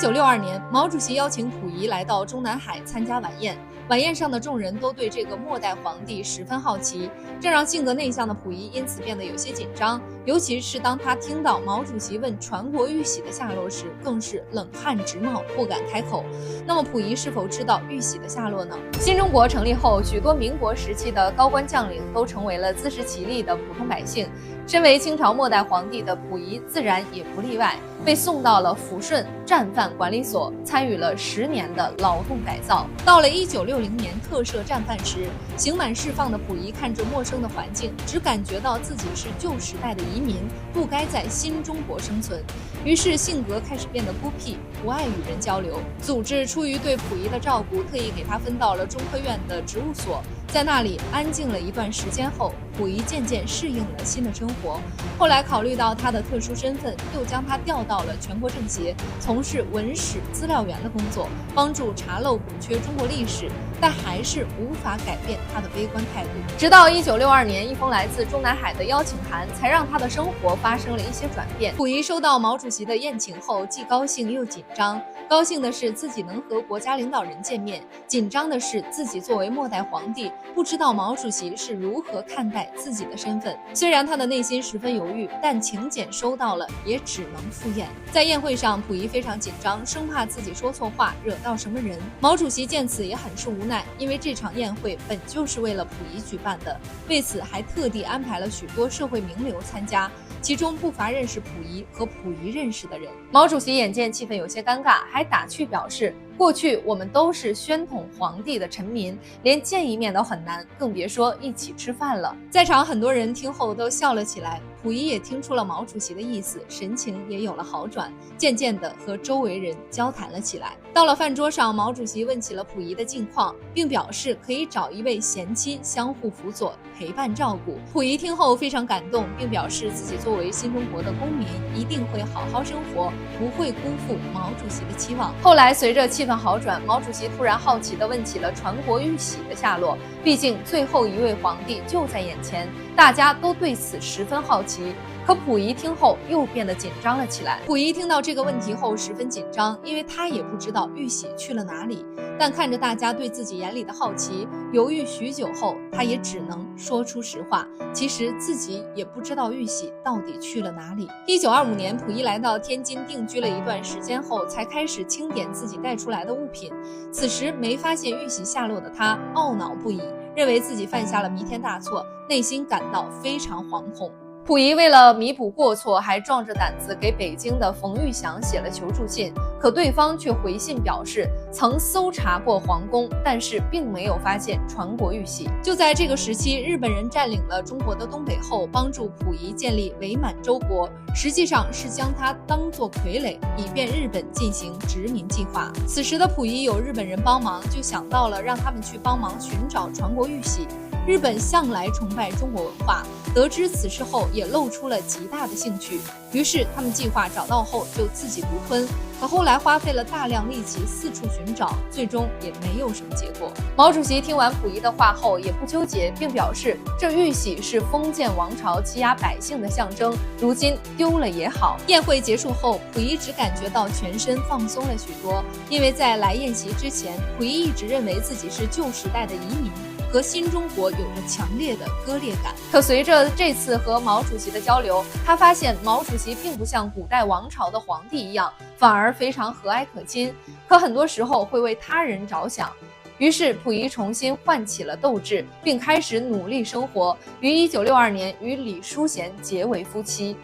1962年，毛主席邀请溥仪来到中南海参加晚宴。晚宴上的众人都对这个末代皇帝十分好奇，这让性格内向的溥仪因此变得有些紧张。尤其是当他听到毛主席问传国玉玺的下落时，更是冷汗直冒，不敢开口。那么溥仪是否知道玉玺的下落呢？新中国成立后，许多民国时期的高官将领都成为了自食其力的普通百姓。身为清朝末代皇帝的溥仪自然也不例外，被送到了抚顺战犯管理所，参与了10年的劳动改造。到了1960年特赦战犯时，刑满释放的溥仪看着陌生的环境，只感觉到自己是旧时代的移民，不该在新中国生存，于是性格开始变得孤僻，不爱与人交流。组织出于对溥仪的照顾，特意给他分到了中科院的植物所，在那里安静了一段时间后，溥仪渐渐适应了新的生活。后来考虑到他的特殊身份，又将他调到了全国政协，从事文史资料员的工作，帮助查漏补缺中国历史，但还是无法改变他的悲观态度。直到1962年，一封来自中南海的邀请函，才让他的生活发生了一些转变。溥仪收到毛主席的宴请后，既高兴又紧张。高兴的是自己能和国家领导人见面，紧张的是自己作为末代皇帝，不知道毛主席是如何看待自己的身份。虽然他的内心十分犹豫，但请柬收到了，也只能赴宴。在宴会上，溥仪非常紧张，生怕自己说错话，惹到什么人。毛主席见此也很是无奈，因为这场宴会本就是为了溥仪举办的，为此还特地安排了许多社会名流参加，其中不乏认识溥仪和溥仪认识的人。毛主席眼见气氛有些尴尬，还打趣表示，过去我们都是宣统皇帝的臣民，连见一面都很难，更别说一起吃饭了。在场很多人听后都笑了起来，溥仪也听出了毛主席的意思，神情也有了好转，渐渐地和周围人交谈了起来。到了饭桌上，毛主席问起了溥仪的近况，并表示可以找一位贤妻相互辅佐，陪伴照顾。溥仪听后非常感动，并表示自己作为新中国的公民，一定会好好生活，不会辜负毛主席的期望。后来随着气氛好转，毛主席突然好奇地问起了传国玉玺的下落，毕竟最后一位皇帝就在眼前，大家都对此十分好奇。可溥仪听后又变得紧张了起来。溥仪听到这个问题后十分紧张，因为他也不知道玉玺去了哪里。但看着大家对自己眼里的好奇，犹豫许久后，他也只能说出实话，其实自己也不知道玉玺到底去了哪里。1925年，溥仪来到天津定居了一段时间后，才开始清点自己带出来的物品。此时没发现玉玺下落的他懊恼不已，认为自己犯下了弥天大错，内心感到非常惶恐。溥仪为了弥补过错，还壮着胆子给北京的冯玉祥写了求助信，可对方却回信表示曾搜查过皇宫，但是并没有发现传国玉玺。就在这个时期，日本人占领了中国的东北后，帮助溥仪建立伪满洲国，实际上是将他当作傀儡，以便日本进行殖民计划。此时的溥仪有日本人帮忙，就想到了让他们去帮忙寻找传国玉玺。日本向来崇拜中国文化，得知此事后也露出了极大的兴趣，于是他们计划找到后就自己独吞，可后来花费了大量力气四处寻找，最终也没有什么结果。毛主席听完溥仪的话后也不纠结，并表示这玉玺是封建王朝欺压百姓的象征，如今丢了也好。宴会结束后，溥仪只感觉到全身放松了许多，因为在来宴席之前，溥仪一直认为自己是旧时代的移民，和新中国有着强烈的割裂感。可随着这次和毛主席的交流，他发现毛主席并不像古代王朝的皇帝一样，反而非常和蔼可亲，可很多时候会为他人着想。于是溥仪重新唤起了斗志，并开始努力生活，于1962年与李淑贤结为夫妻。